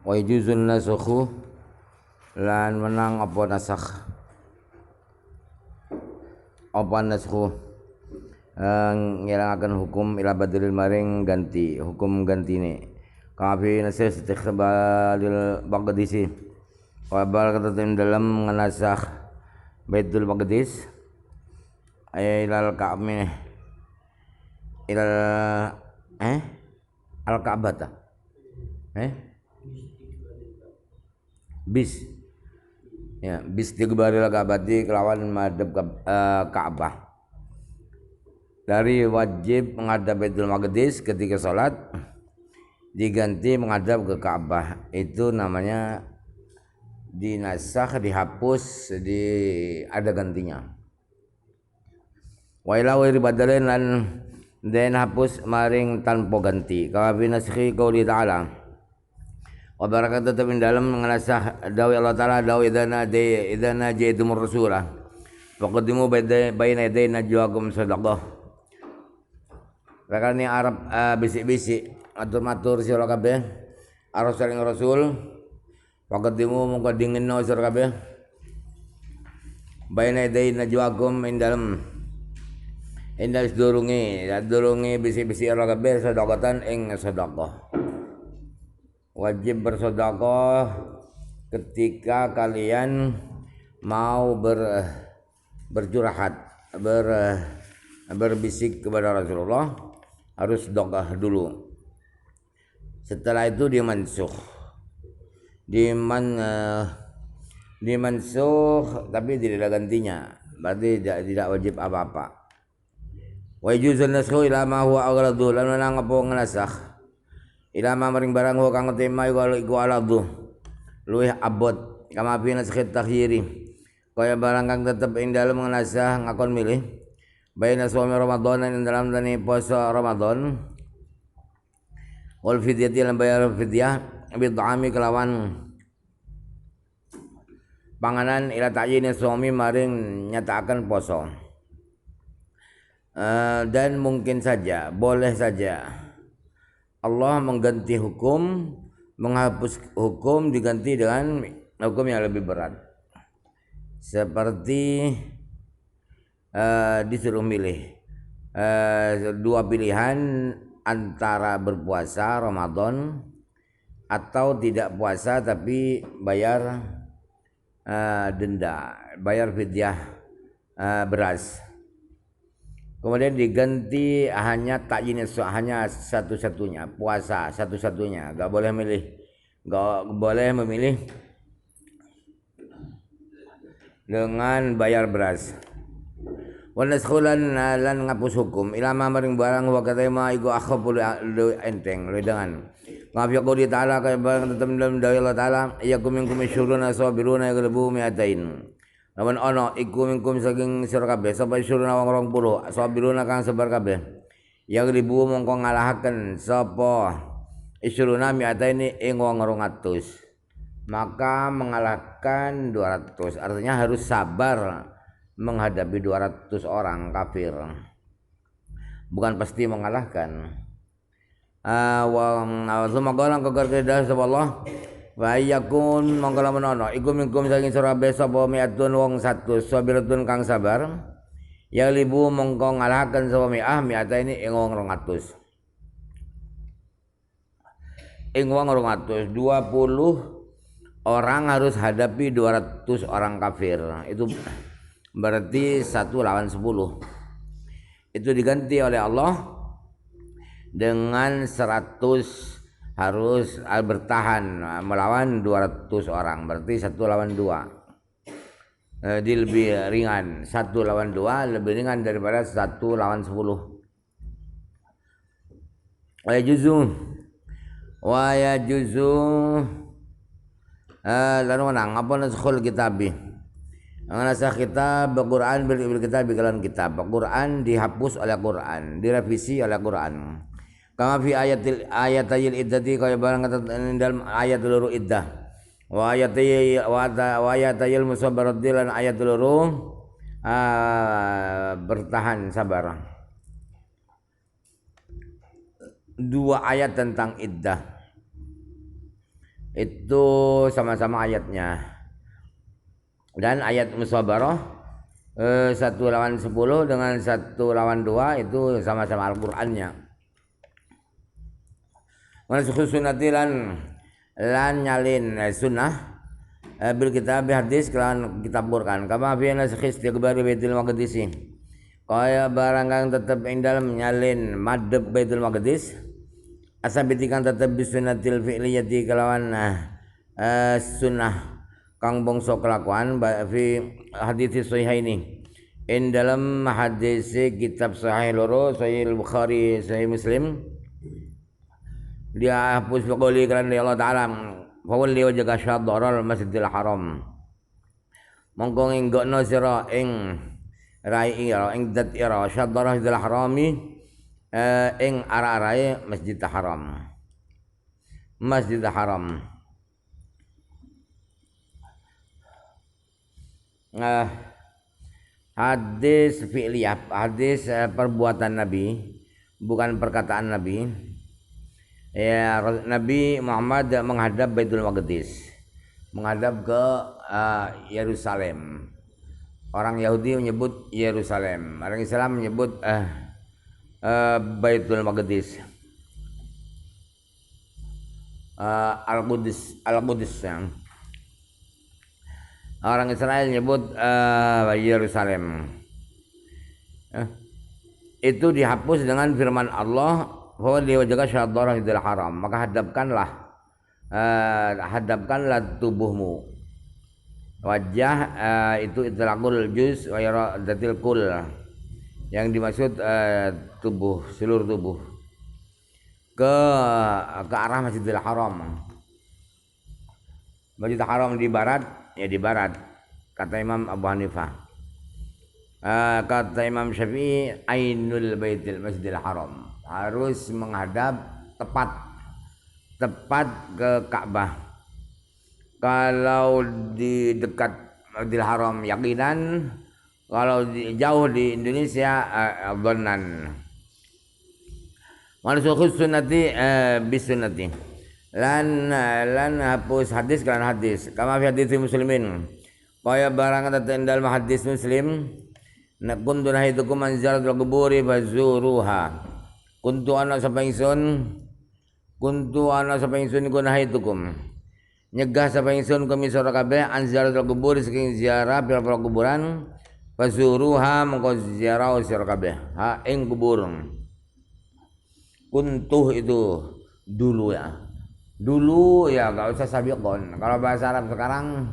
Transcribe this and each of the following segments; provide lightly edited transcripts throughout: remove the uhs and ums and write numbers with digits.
Wa yujuzun nasakhu lan menang apa nasakh apa nasakhu ngilangaken hukum ila badalil maring ganti hukum gantine kafi nasakh istiqbalil Baghdisi wa barakatin dalam nganasakh Baitul Maqdis ilal Ka'bah ilal al-Ka'bah bis ya bis digbaril Ka'bati kelawan madhep Ka'bah dari wajib menghadap Baitul Maqdis ketika sholat diganti menghadap ke Ka'bah, itu namanya dinasakh, dihapus, ada gantinya. Wa ila wairi badalin lan den hapus maring tanpa ganti ka fi naskhi qouli ta'ala wa barakatuh min dalam nganasah dawi Allah taala dawi idana jaitumur rasulah faqaddimu baina yaday najwaakum sadaqah rakani Arab bisik-bisik matur-matur sira kabeh arasaling rasul faqaddimu mongko dingenno sira kabeh baina yaday najwaakum ing dalem indah durungi bisi-bisi ira kabeh sedekatan ing sedekah. Wajib bersedekah ketika kalian mau bercurahat, berbisik kepada Rasulullah, harus sedekah dulu. Setelah itu dimansuh. Dimansuh tapi tidak ada gantinya. Berarti tidak wajib apa-apa. Wa yujuzun nasakhu ila ma huwa aghradu lan nang apa ngnasakh ila ma maring barang huwa kang tema iku aladu luwih abot kama fi nasakh takhyiri kaya barang kang tetep ing dalem ngnasakh ngakon milih baina suami Ramadan ing dalam dani puasa Ramadan wal fidyati lan bayar fidyah bi ta'ami kelawan panganan ila ta'yin suami maring nyatakan poso. Dan mungkin saja, boleh saja Allah mengganti hukum, menghapus hukum diganti dengan hukum yang lebih berat. Seperti disuruh milih dua pilihan antara berpuasa Ramadan atau tidak puasa tapi bayar denda, bayar fidyah beras. Kemudian diganti hanya takyin hanya satu-satunya, puasa satu-satunya, enggak boleh memilih dengan bayar beras. Wa naskhulan lan ngapus hukum ilama maring barang wa katema iku akhaful enteng dengan maaf ya qouli ta'ala kaya barang tetep dalam dawuh Allah taala yakum minkum syuruna sabiruna yaghlibu mi'atain. Lawan ana iku mingkum saking sira kabeh sapa isuruna wong 20 sabiruna kang sabar kabeh yang ribu mongko ngalahaken sapa isuruna mi'ataini ing wong 200 maka mengalahkan 200 artinya harus sabar menghadapi 200 orang kafir bukan pasti mengalahkan wong sumagalan kegarkedah sapa Allah wa yakun mongko lamun ana iku minkum saking sira kabeh sapa mi'atun wong 100 sabiratun kang sabar ya libu mongko ngalahaken sapa mi'ataini ing wong 200 20 orang harus hadapi 200 orang kafir, itu berarti 1 lawan 10. Itu diganti oleh Allah dengan 100 harus bertahan melawan 200 orang, berarti 1 lawan 2. Dia lebih ringan, 1 lawan 2 lebih ringan daripada 1 lawan 10. Wa yajuzu lalu menang apa naskhul kitabi nasakh kitab Al-Quran bil kitab kalan kitab Al-Quran dihapus oleh Quran, direvisi oleh Quran. Kama fi ayatayil iddati kaya barang dalam ayat luru iddah wa ayatayil musabarat lan ayat luru bertahan sabar. dua ayat tentang iddah. Itu sama-sama ayatnya. Dan ayat musabarah 1 lawan 10 dengan 1 lawan 2 itu sama-sama Al-Qur'annya. Manasukh sunnati lan nyalin sunnah bil kitab hadis kelawan kitab Quran. Kama fi nasakh istiqbari Baitul Maqdis. Kaya barang kang tetep ing dalem nyalin madhep Baitul Maqdis asabitikan tetep bisunnatil fi'liyati kelawan sunnah kang bangsa kelakuan fi hadis sahihaini in dalam hadis kitab sahih loro sahih Bukhari sahih Muslim dia hapus qoli kan Allah taala fawalli wajhaka syadral Masjidil Haram mongko nggokno sira ing rai ira ing dat ira syadral Masjidil Harami ing ara-arae Masjidil Haram. Masjidil Haram. Hadis fi'liyah, hadis perbuatan Nabi, bukan perkataan Nabi. Ya, Nabi Muhammad menghadap Baitul Maqdis, menghadap ke Yerusalem. Orang Yahudi menyebut Yerusalem, orang Islam menyebut Baitul Maqdis, Al-Qudus yang orang Israel nyebut Yerusalem. Itu dihapus dengan firman Allah, "Fawalli wajhaka syadral Masjidil Haram." Maka hadapkanlah tubuhmu. Wajah itu itlaqul juz wa iradatil kull. Yang dimaksud tubuh, seluruh tubuh. Ke arah Masjidil Haram. Masjidil Haram di barat, ya di barat, kata Imam Abu Hanifah. Kata Imam Syafi'i, ainul baitil Masjidil Haram, harus menghadap tepat ke Ka'bah. Kalau di dekat Masjidil Haram yakinan, kalau jauh di Indonesia dhannan. Mansukhus sunnati bisunnati. Lan hapus hadis kan hadis. Kama fi hadis muslimin. Kaya barang datang dalam hadis Muslim, kuntu nahitukum an ziyaratil quburi fazuruha. Kuntu ana sapa ingsun iku nahitukum. Nyegah sapa ingsun kami sira kabeh an ziyaratil quburi saking ziarah pira-pira kuburan. Fazuruha mengko ziarah sira kabeh ha ing kubur. Kuntuh itu dulu ya. Dulu ya enggak usah sabiqon. Kalau bahasa Arab sekarang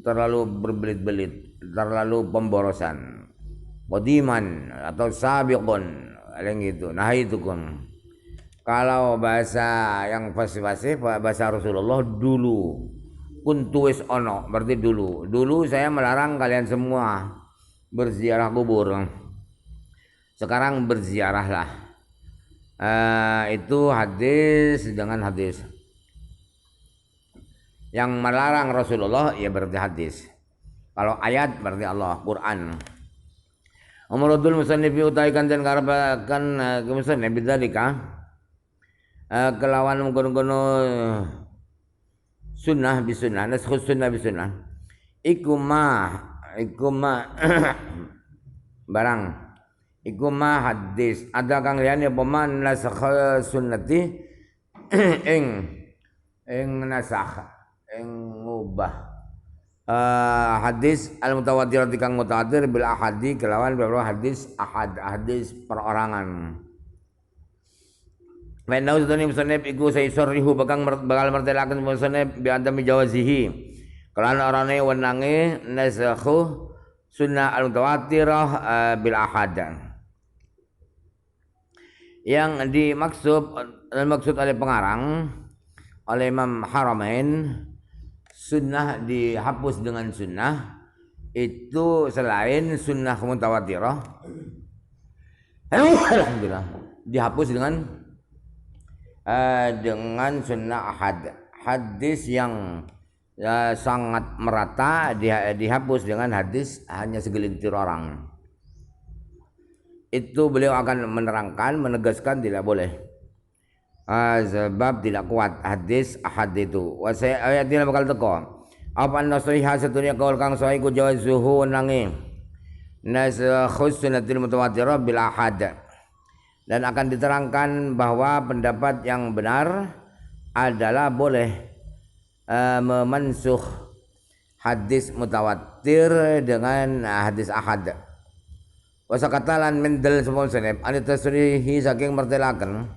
terlalu berbelit-belit, terlalu pemborosan. Qadiman atau sabiqon yang gitu. Nah itu kan. Kalau bahasa yang fasih-fasih bahasa Rasulullah dulu. Kuntu wis ono berarti dulu. Dulu saya melarang kalian semua berziarah kubur. Sekarang berziarahlah. Itu hadis dengan hadis. Yang melarang Rasulullah ya berarti hadis. Kalau ayat berarti Allah, Quran. Umurudul musannif utaikan dan karabakan kemusannif bidzalika kelawan mengkono sunnah bisunnah, naskhus sunnah bisunnah. Iku ma barang iku ma hadis ada kang liyane peman nasakh sunnati ing nasakh ing ngubah hadis al mutawatir kang mutawatir bil ahadi kelawan beberapa hadis hadis perorangan. Wa uzani musannif iku saisrihu bakal martelaken musannif bi adami jawazihi kelan orane wenange nasakhu sunnah al mutawatirah bil ahad. Yang dimaksud oleh pengarang oleh Imam Haramain sunnah dihapus dengan sunnah itu selain sunnah mutawatirah alhamdulillah dihapus dengan sunnah ahad hadis yang sangat merata dihapus dengan hadis hanya segelintir orang. itu beliau akan menerangkan, menegaskan tidak boleh. Sebab tidak kuat hadis ahad itu. Wa saya ayat ini bakal teko. Apa nasihat satunya kaul kang sahih ku jawazuhu nangi. Nas khusnatil mutawatirah bil ahad. Dan akan diterangkan bahwa pendapat yang benar adalah boleh memansuh hadis mutawatir dengan hadis ahad. Wasakatalan mendel semua senep ane tasrihi saking mertelakan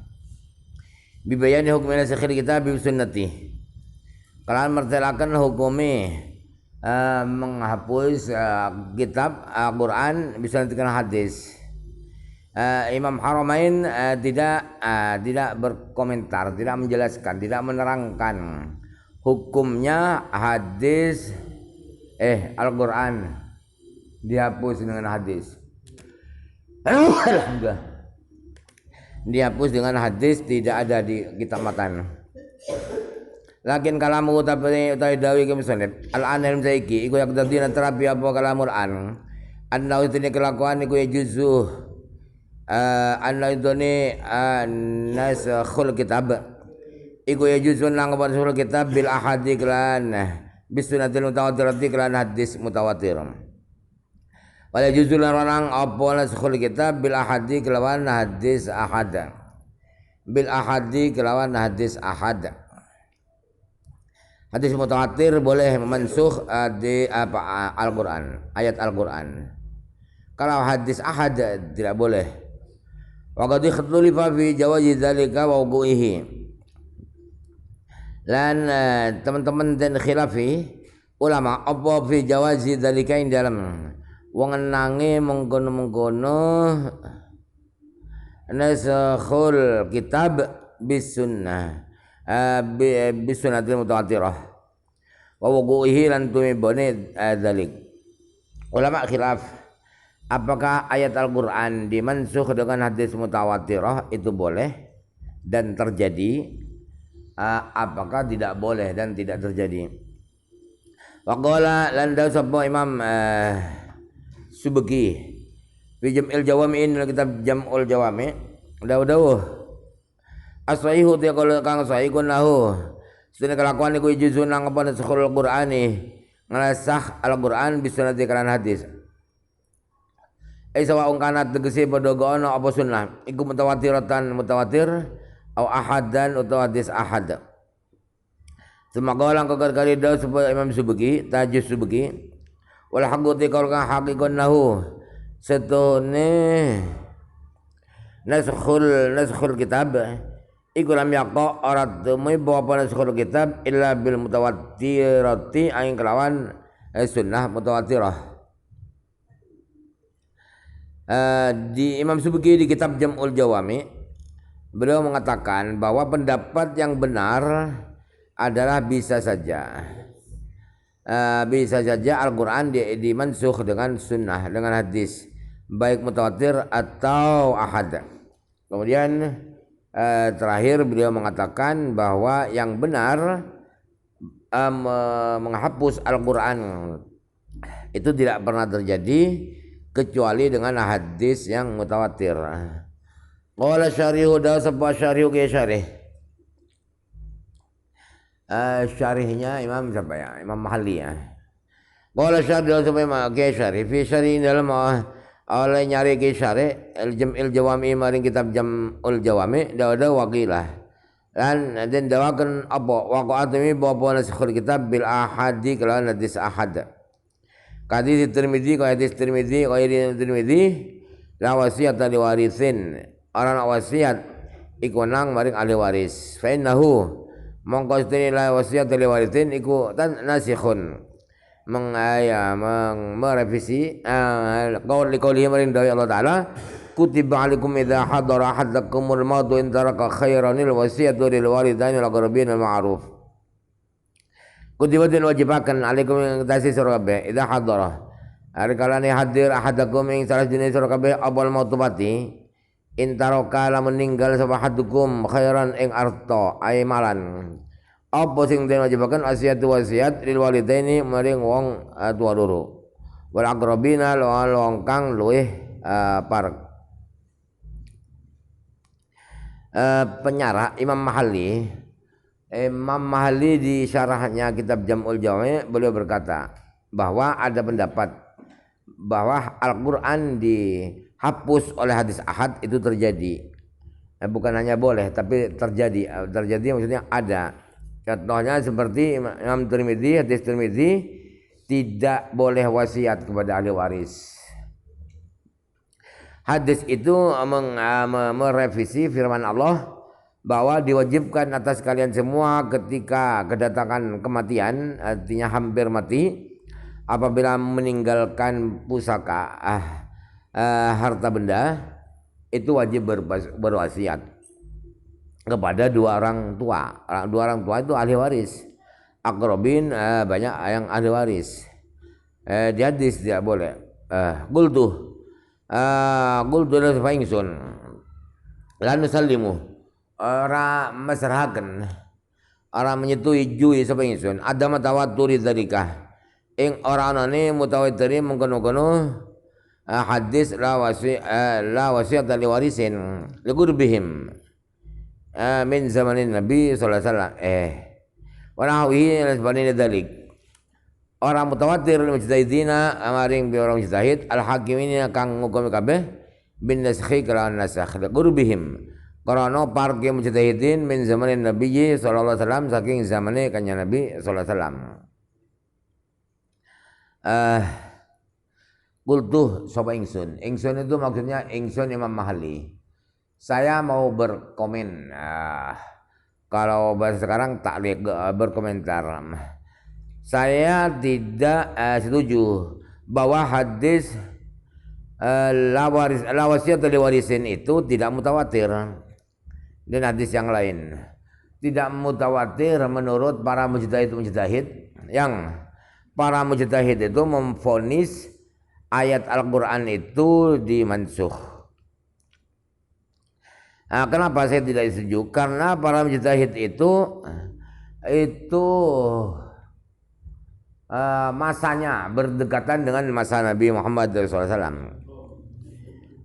bibayani hukumnya sekhir kita bi sunnati. Kalian mertelakan hukumi menghapus kitab Al-Quran bisa nantikan hadis. Imam Haramain tidak berkomentar, tidak menjelaskan, tidak menerangkan hukumnya hadis Al-Quran dihapus dengan hadis. Alhamdulillah. Dihapus dengan hadis tidak ada di kitab matan. Lakin kalamu tapi dawi ke musannif al-anil saiki iku yak dadi terapi apa kalamul an. Anna itu kelakuan iku juzu anna itu nasakhul kitab. Iku juzu nang sul kitab bil ahadi kelan bisunatil mutawatirati kelan hadis mutawatir. Wala juzul orang apa nasakhul kitab bil ahadi kelawan hadis ahad. Bil ahadi kelawan hadis ahad. Hadis mutawatir boleh memansuh di Al-Quran, ayat Al-Quran. Kalau hadis ahad tidak boleh. Wa qad ikhtalifa fi jawazi dzalika wa wuqu'ihi. Dan teman-teman dan khilafi ulama apa fi jawazi dzalika ing dalam wong nange mengkono-mengkono nasakhul kitab bis sunnah bis sunnatil mutawatirah wa wuqu'ihi lan tumibane dzalik. Ulama khilaf apakah ayat Al-Qur'an dimansukh dengan hadis mutawatirah itu boleh dan terjadi, apakah tidak boleh dan tidak terjadi. Wa qala lan dawu sapa Imam Subki fi Jam'il Jawami'in kitab Jam'ul Jawami dawuh as-sahihu ti kalau kang sahih kunahu sedene kelakuan iku juzun nang apa nasakhul Qur'ani ngelasah Al-Qur'an bisunati kalan hadis. Sawa ungkana tegese padha ana apa sunnah iku mutawatiratan mutawatir au ahadan utawa hadis ahad. Semoga lang kagari daw supaya Imam Subki tajus Subki wal haqqi qaul ka haqiqan lahu setune naskhul kitab iku lam yaqa ora temui bahwa naskhul kitab illa bil mutawatirati aing kelawan sunnah mutawatirah. Di Imam Subki di kitab Jam'ul Jawami beliau mengatakan bahwa pendapat yang benar adalah bisa saja Al-Quran dimansukh dengan sunnah, dengan hadis, baik mutawatir atau ahad. Kemudian terakhir beliau mengatakan bahwa yang benar menghapus Al-Quran itu tidak pernah terjadi kecuali dengan hadis yang mutawatir. Qala syarihu da sabba syarihu ke syarih. Syarihnya Imam siapa ya? Imam Mahalli ya. Qala syarih sampai ke syarih fi syarih dalam oleh nyari ke syarih al-Jam'il Jawami maring kitab Jam'ul Jawami da waqilah. Dan dawakan apa waqa'atmi bahwa nasakhul kitab bil ahadi kalawan hadis ahad. Hadis Tirmidzi ka hadis Tirmidzi la wasiat li warisin. Orang wasiat iku nang maring ahli waris. Fa innahu mongko istri la wasiat li warisin iku tan nasikhun merevisi qauli maring dawuh Allah taala kutiba alaikum idza hadara ahadakumul maut in taraka khairanil wasiyatu lil walidaini wal aqrabin al ma'ruf. Kutiba den wajibaken alaikum ing tasi sira kabeh idza hadara ari kalane hadir ahadakum ing salah jenis sira kabeh abal maut mati in taraka la meninggal sapa hadukum khairan ing arta ay malan. Apa sing den wajibaken wasiat lil walidaini maring wong tua loro wal aqrabina wong kang luwih parek. Penyarah Imam Mahali di syarahnya kitab Jam'ul Jawami beliau berkata bahwa ada pendapat bahwa Al-Quran dihapus oleh hadis ahad itu terjadi. Bukan hanya boleh tapi terjadi. Terjadi maksudnya ada. Contohnya seperti Imam Tirmidzi, hadis Tirmidzi tidak boleh wasiat kepada ahli waris. Hadis itu merevisi firman Allah bahwa diwajibkan atas kalian semua ketika kedatangan kematian, artinya hampir mati, apabila meninggalkan pusaka harta benda, itu wajib berwasiat kepada dua orang tua. Dua orang tua itu ahli waris. Akrobin banyak yang ahli waris. Di hadis tidak boleh. Qultu lahu fa ingsun la nusallimu ora masrahaken ora menyetujui sapa ingsun ada matawatturi dzalika ing ora anane mutawattiri mengkono-kono hadis la wasiat li warisin ligurbihim min zamanin nabi sallallahu alaihi wasallam wa nahwihi lasbani dzalik. Orang mutawatir mujtahidina amaring bi orang mujtahid al hakimina kang ngukum kabeh bin naskhi kalawan nasakh qurbihim karena parke mujtahidin min zamanin nabi sallallahu alaihi wasallam saking zamane kanjeng nabi sallallahu alaihi wasallam. Qultu sapa ingsun itu maksudnya ingsun Imam Mahali. Saya mau berkomen, kalau bahasa sekarang taklik, berkomentar. Saya tidak setuju bahwa hadis la wasiat li warisin itu tidak mutawatir, dan hadis yang lain tidak mutawatir menurut para mujtahid yang para mujtahid itu memvonis ayat Al-Quran itu dimansuh. Kenapa saya tidak setuju? Karena para mujtahid itu masanya berdekatan dengan masa Nabi Muhammad SAW.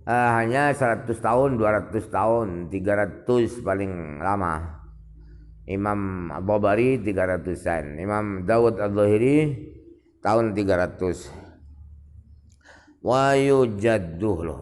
Hanya 100 tahun, 200 tahun, 300 paling lama. Imam Al-Babari 300-an, Imam Dawud Al-Zahiri tahun 300. Wa yujadduh loh.